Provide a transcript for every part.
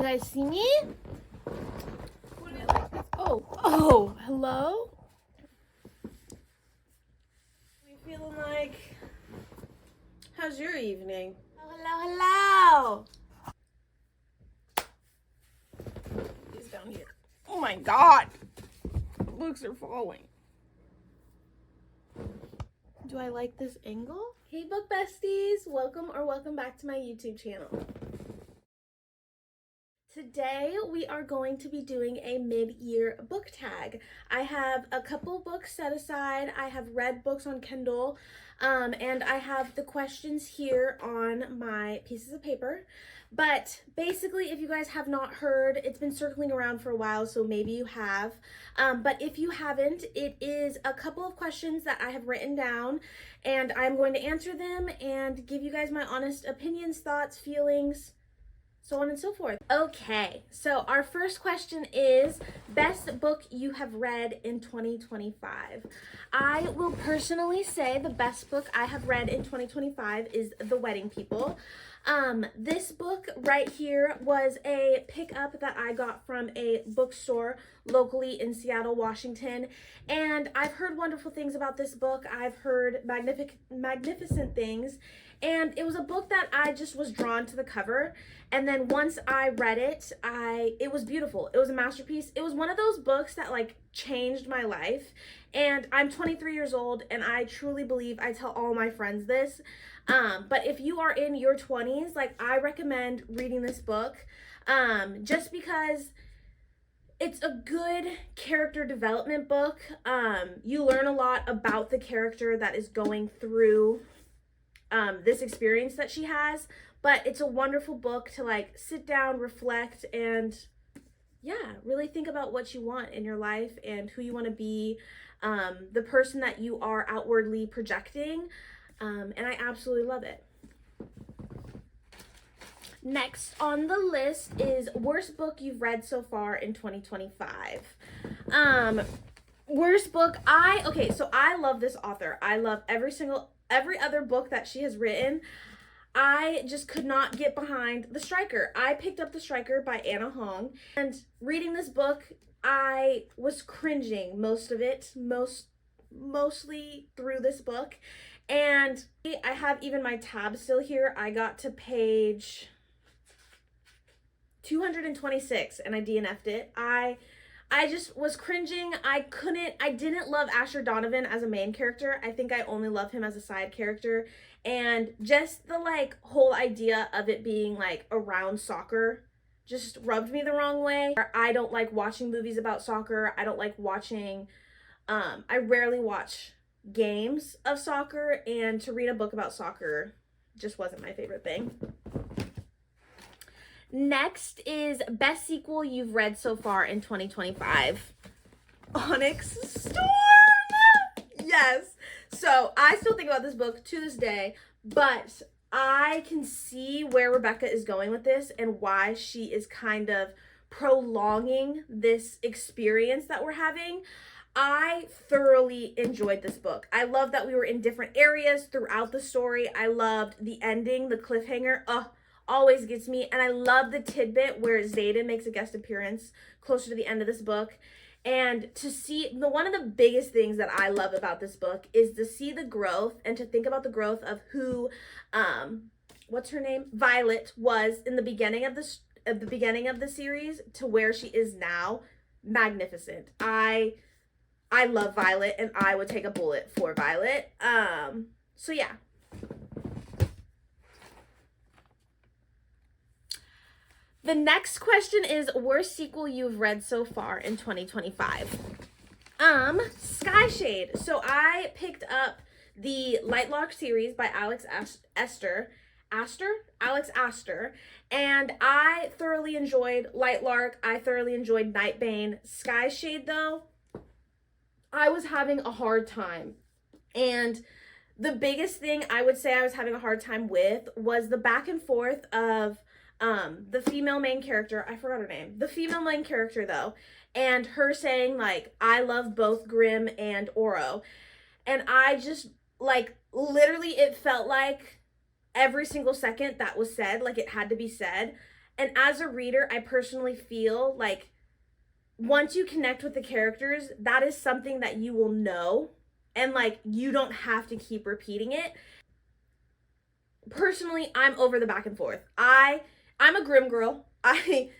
you guys see me? What do I like this? Oh, hello? We feeling like, how's your evening? Hello. He's down here. Oh my God. Books are falling. Do I like this angle? Hey book besties, welcome back to my YouTube channel. Today we are going to be doing a mid-year book tag. I have a couple books set aside. I have read books on Kindle, and I have the questions here on my pieces of paper. But basically, if you guys have not heard, it's been circling around for a while, so maybe you have. But if you haven't, it is a couple of questions that I have written down, and I'm going to answer them and give you guys my honest opinions, thoughts, feelings, so on and so forth. Okay, so our first question is best book you have read in 2025. I will personally say the best book I have read in 2025 is The Wedding People. This book right here was a pickup that I got from a bookstore locally in Seattle, Washington, and I've heard wonderful things about this book. I've heard magnificent things, and it was a book that I just was drawn to the cover, and then once I read it, it was beautiful. It was a masterpiece. It was one of those books that like changed my life, and I'm 23 years old, and I truly believe, I tell all my friends this, but if you are in your 20s, like, I recommend reading this book, just because it's a good character development book. You learn a lot about the character that is going through this experience that she has, but it's a wonderful book to like sit down, reflect, and yeah, really think about what you want in your life and who you want to be, the person that you are outwardly projecting, and I absolutely love it. Next on the list is worst book you've read so far in 2025. Worst book, so I love this author. I love every other book that she has written. I just could not get behind The Striker. I picked up The Striker by Ana Huang, and reading this book, I was cringing mostly through this book. And I have even my tab still here. I got to page 226 and I DNF'd it. I just was cringing. I didn't love Aster Donovan as a main character. I think I only love him as a side character. And just the like whole idea of it being like around soccer just rubbed me the wrong way. I don't like watching movies about soccer. I don't like watching, I rarely watch games of soccer, and to read a book about soccer just wasn't my favorite thing. Next is best sequel you've read so far in 2025. Onyx Storm! Yes! So I still think about this book to this day, but I can see where Rebecca is going with this and why she is kind of prolonging this experience that we're having. I thoroughly enjoyed this book. I love that we were in different areas throughout the story. I loved the ending, the cliffhanger. Always gets me. And I love the tidbit where Zayden makes a guest appearance closer to the end of this book. And to see, one of the biggest things that I love about this book is to see the growth and to think about the growth of who, what's her name? Violet was in the beginning of the series to where she is now. Magnificent. I love Violet, and I would take a bullet for Violet. So yeah. The next question is worst sequel you've read so far in 2025. Sky Shade. So I picked up the Lightlark series by Alex Aster, and I thoroughly enjoyed Lightlark. I thoroughly enjoyed Nightbane. Sky Shade, though, I was having a hard time. And the biggest thing I would say I was having a hard time with was the back and forth of the female main character. I forgot her name. The female main character, though, and her saying, like, I love both Grimm and Oro. And I just, like, literally, it felt like every single second that was said, like, it had to be said. And as a reader, I personally feel like once you connect with the characters, that is something that you will know, and like you don't have to keep repeating it. Personally, I'm over the back and forth. I'm a grim girl. I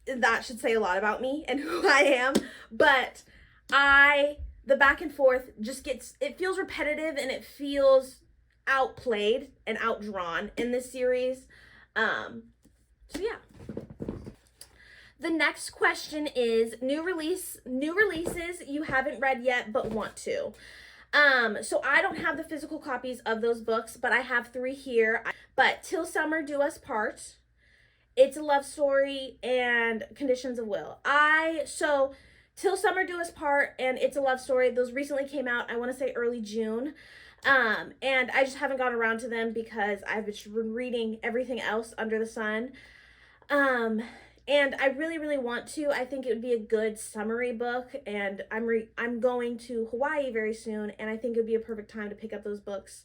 That should say a lot about me and who I am, but the back and forth just it feels repetitive and it feels outplayed and outdrawn in this series. So yeah. The next question is new releases you haven't read yet but want to. So I don't have the physical copies of those books, but I have 3 here. But Till Summer Do Us Part, It's a Love Story, and Conditions of Will. So Till Summer Do Us Part and It's a Love Story, those recently came out, I want to say early June. And I just haven't gotten around to them because I've been reading everything else under the sun. And I really, really want to. I think it would be a good summary book, and I'm going to Hawaii very soon, and I think it would be a perfect time to pick up those books.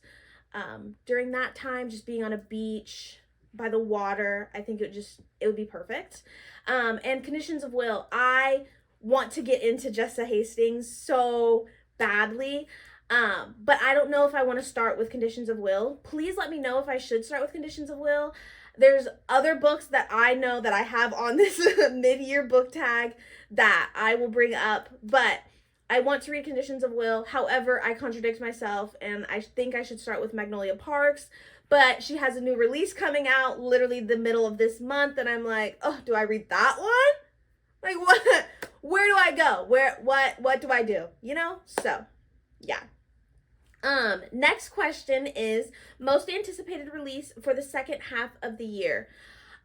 During that time, just being on a beach by the water, I think it would be perfect. And Conditions of Will, I want to get into Jessa Hastings so badly. But I don't know if I want to start with Conditions of Will. Please let me know if I should start with Conditions of Will. There's other books that I know that I have on this mid-year book tag that I will bring up, but I want to read Conditions of Will. However, I contradict myself, and I think I should start with Magnolia Parks, but she has a new release coming out literally the middle of this month, and I'm like, oh, do I read that one? Like, what? Where do I go? What do I do? You know? So, yeah. Next question is most anticipated release for the second half of the year.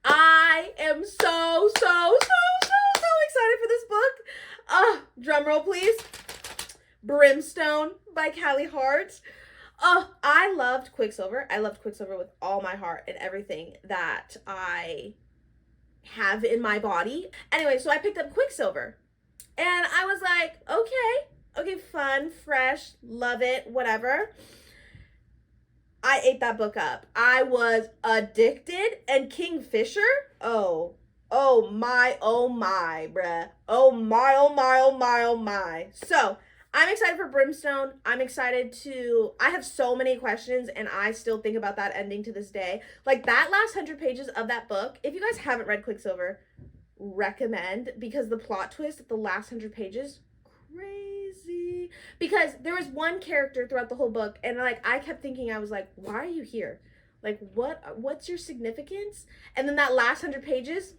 I am so excited for this book. Drum roll please. Brimstone by Callie Hart. I loved Quicksilver. I loved Quicksilver with all my heart and everything that I have in my body. Anyway, so I picked up Quicksilver. And I was like, okay, fun, fresh, love it, whatever. I ate that book up. I was addicted. And Kingfisher, oh my, bruh. Oh my. So, I'm excited for Brimstone. I have so many questions, and I still think about that ending to this day. Like, that last 100 pages of that book, if you guys haven't read Quicksilver, recommend, because the plot twist at the last 100 pages, crazy. Because there was one character throughout the whole book, and like I kept thinking, I was like, why are you here? Like, what's your significance? And then that last 100 pages,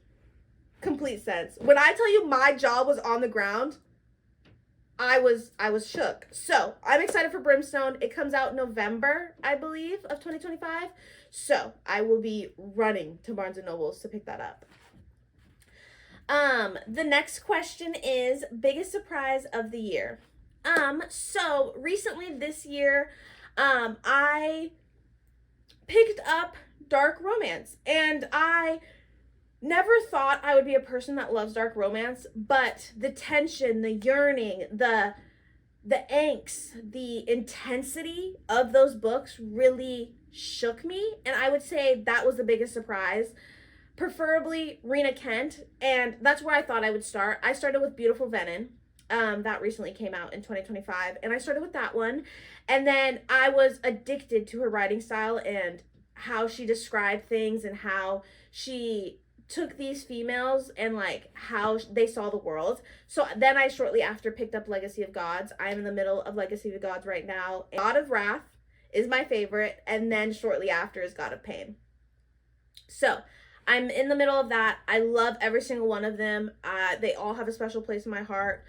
complete sense. When I tell you my jaw was on the ground, I was shook. So I'm excited for Brimstone. It comes out November, I believe, of 2025. So I will be running to Barnes & Nobles to pick that up. The next question is biggest surprise of the year. So recently this year, I picked up dark romance, and I never thought I would be a person that loves dark romance, but the tension, the yearning, the angst, the intensity of those books really shook me, and I would say that was the biggest surprise. Preferably Rina Kent, and that's where I thought I would start. I started with Beautiful Venom. That recently came out in 2025, and I started with that one, and then I was addicted to her writing style and how she described things and how she took these females and like how they saw the world. So then I shortly after picked up Legacy of Gods. I'm in the middle of Legacy of Gods right now. God of Wrath is my favorite, and then shortly after is God of Pain. So I'm in the middle of that. I love every single one of them. They all have a special place in my heart.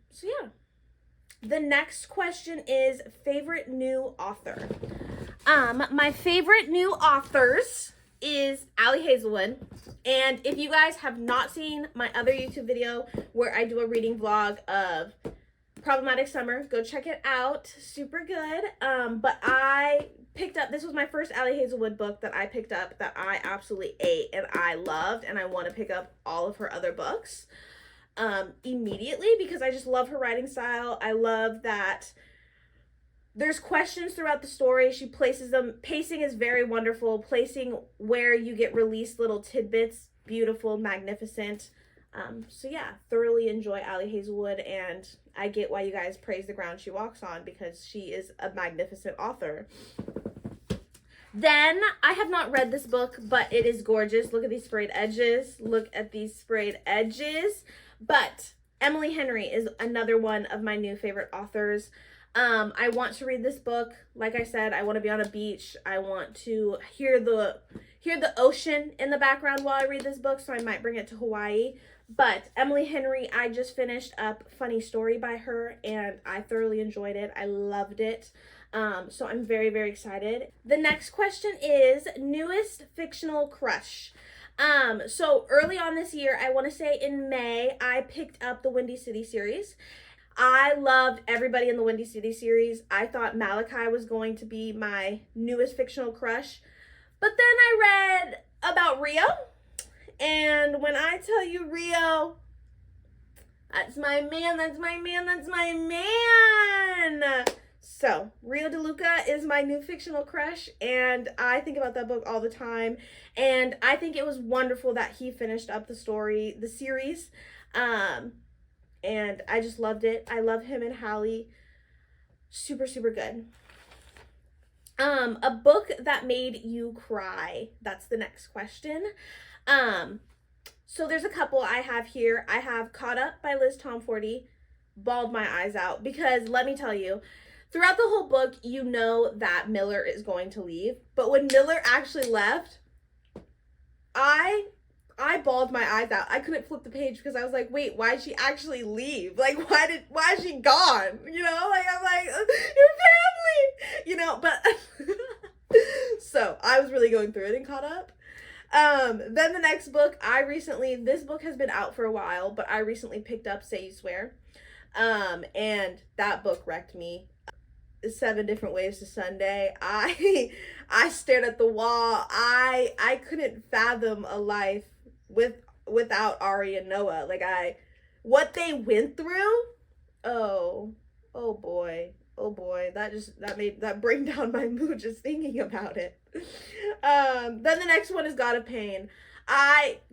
So yeah. The next question is favorite new author. My favorite new authors is Ali Hazelwood. And if you guys have not seen my other YouTube video where I do a reading vlog of Problematic Summer, go check it out. Super good. But I picked up, this was my first Ali Hazelwood book that I picked up that I absolutely ate and I loved, and I want to pick up all of her other books immediately because I just love her writing style. I love that there's questions throughout the story. She places them. Pacing is very wonderful. Placing where you get released little tidbits, beautiful, magnificent. So yeah, thoroughly enjoy Allie Hazelwood, and I get why you guys praise the ground she walks on, because she is a magnificent author. Then, I have not read this book, but it is gorgeous. Look at these sprayed edges. Look at these sprayed edges. But Emily Henry is another one of my new favorite authors. I want to read this book. Like I said, I want to be on a beach. I want to hear the ocean in the background while I read this book, so I might bring it to Hawaii. But Emily Henry, I just finished up Funny Story by her, and I thoroughly enjoyed it. I loved it. So I'm very, very excited. The next question is newest fictional crush. So early on this year, I want to say in May, I picked up the Windy City series. I loved everybody in the Windy City series. I thought Malachi was going to be my newest fictional crush. But then I read about Rio. And when I tell you Rio, that's my man, that's my man, that's my man. So, Rio DeLuca is my new fictional crush, and I think about that book all the time. And I think it was wonderful that he finished up the series. And I just loved it. I love him and Hallie. Super, super good. A book that made you cry. That's the next question. So there's a couple I have here. I have Caught Up by Liz Tomforty. Bawled my eyes out, because let me tell you, throughout the whole book, you know that Miller is going to leave. But when Miller actually left, I bawled my eyes out. I couldn't flip the page because I was like, wait, why did she actually leave? Like, why is she gone? You know, like, I'm like, your family, you know, but so I was really going through it and Caught Up. Then the next book, this book has been out for a while, but I recently picked up Say You Swear. And that book wrecked me. 7 Different Ways to Sunday. I stared at the wall. I couldn't fathom a life without Ari and Noah. Like, what they went through. Oh boy. That bring down my mood just thinking about it. Then the next one is God of Pain.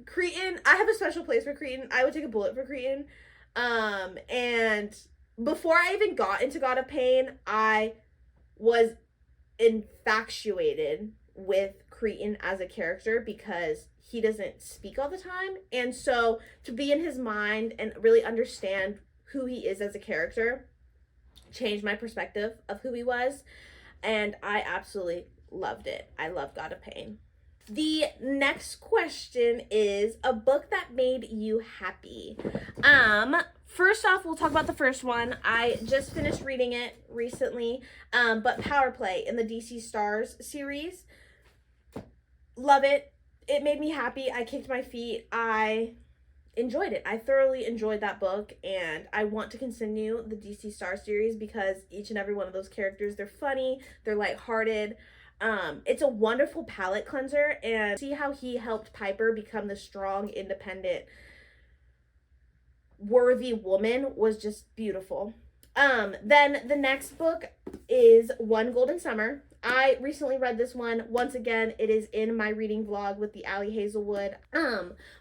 Cretan, I have a special place for Cretan. I would take a bullet for Cretan. And before I even got into God of Pain, I was infatuated with Cretan as a character because he doesn't speak all the time. And so to be in his mind and really understand who he is as a character changed my perspective of who he was. And I absolutely loved it. I love God of Pain. The next question is a book that made you happy. First off, we'll talk about the first one. I just finished reading it recently, but Power Play in the DC Stars series. Love it. It made me happy. I kicked my feet. I enjoyed it. I thoroughly enjoyed that book, and I want to continue the DC Stars series because each and every one of those characters, they're funny, they're lighthearted. It's a wonderful palate cleanser, and see how he helped Piper become the strong, independent, worthy woman was just beautiful. Then the next book is One Golden Summer. I recently read this one. Once again, it is in my reading vlog with the Allie Hazelwood.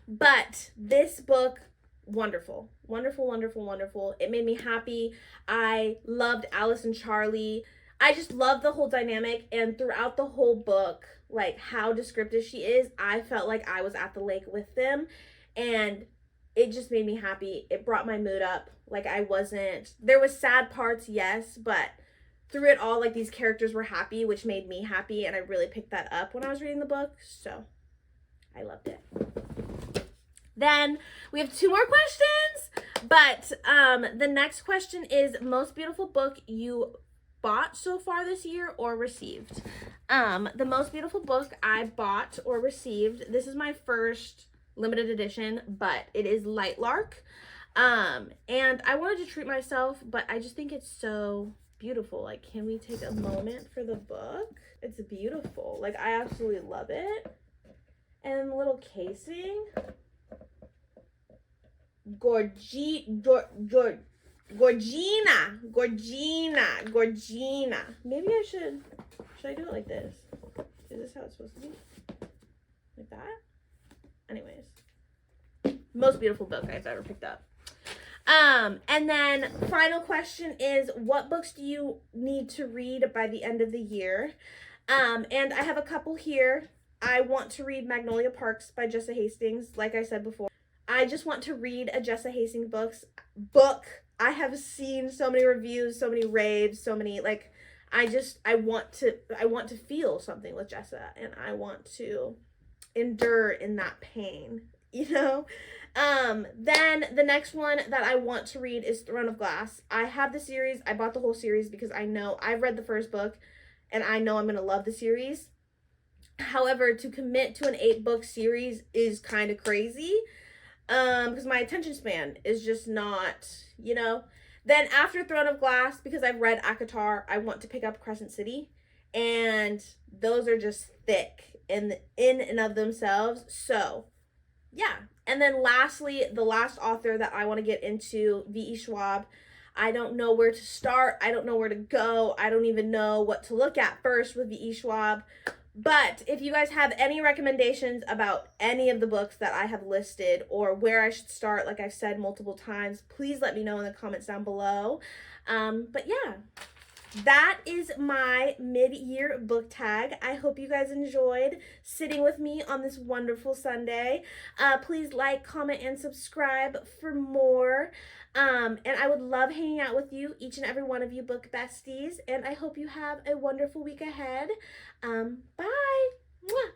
But this book, wonderful. Wonderful, wonderful, wonderful. It made me happy. I loved Alice and Charlie. I just love the whole dynamic, and throughout the whole book, like how descriptive she is, I felt like I was at the lake with them, and it just made me happy. It brought my mood up. Like there was sad parts, yes, but through it all, like these characters were happy, which made me happy, and I really picked that up when I was reading the book, so I loved it. Then we have 2 more questions, but the next question is most beautiful book you bought so far this year or received. The most beautiful book I bought or received, this is my first limited edition, but it is Lightlark. And I wanted to treat myself, but I just think it's so beautiful. Like, can we take a moment for the book? It's beautiful. Like, I absolutely love it. And the little casing. Gorgina. Maybe I should I do it like this? Is this how it's supposed to be? Like that? Anyways. Most beautiful book I've ever picked up. And then final question is, what books do you need to read by the end of the year? And I have a couple here. I want to read Magnolia Parks by Jessa Hastings, like I said before. I just want to read a Jessa Hastings book. I have seen so many reviews, so many raves, so many, like, I want to feel something with Jessa, and I want to endure in that pain, you know? Then the next one that I want to read is Throne of Glass. I have the series. I bought the whole series because I know I've read the first book and I know I'm going to love the series. However, to commit to an 8-book series is kind of crazy, because my attention span is just not, you know. Then after Throne of Glass, because I've read ACOTAR, I want to pick up Crescent City, and those are just thick in and of themselves. So yeah. And then lastly, the last author that I want to get into, V.E. Schwab. I don't know where to start. I don't know where to go. I don't even know what to look at first with V.E. Schwab. But if you guys have any recommendations about any of the books that I have listed, or where I should start, like I've said multiple times, please let me know in the comments down below. But yeah, that is my mid-year book tag. I hope you guys enjoyed sitting with me on this wonderful Sunday. Please like, comment, and subscribe for more. And I would love hanging out with you, each and every one of you book besties. And I hope you have a wonderful week ahead. Bye. Mwah.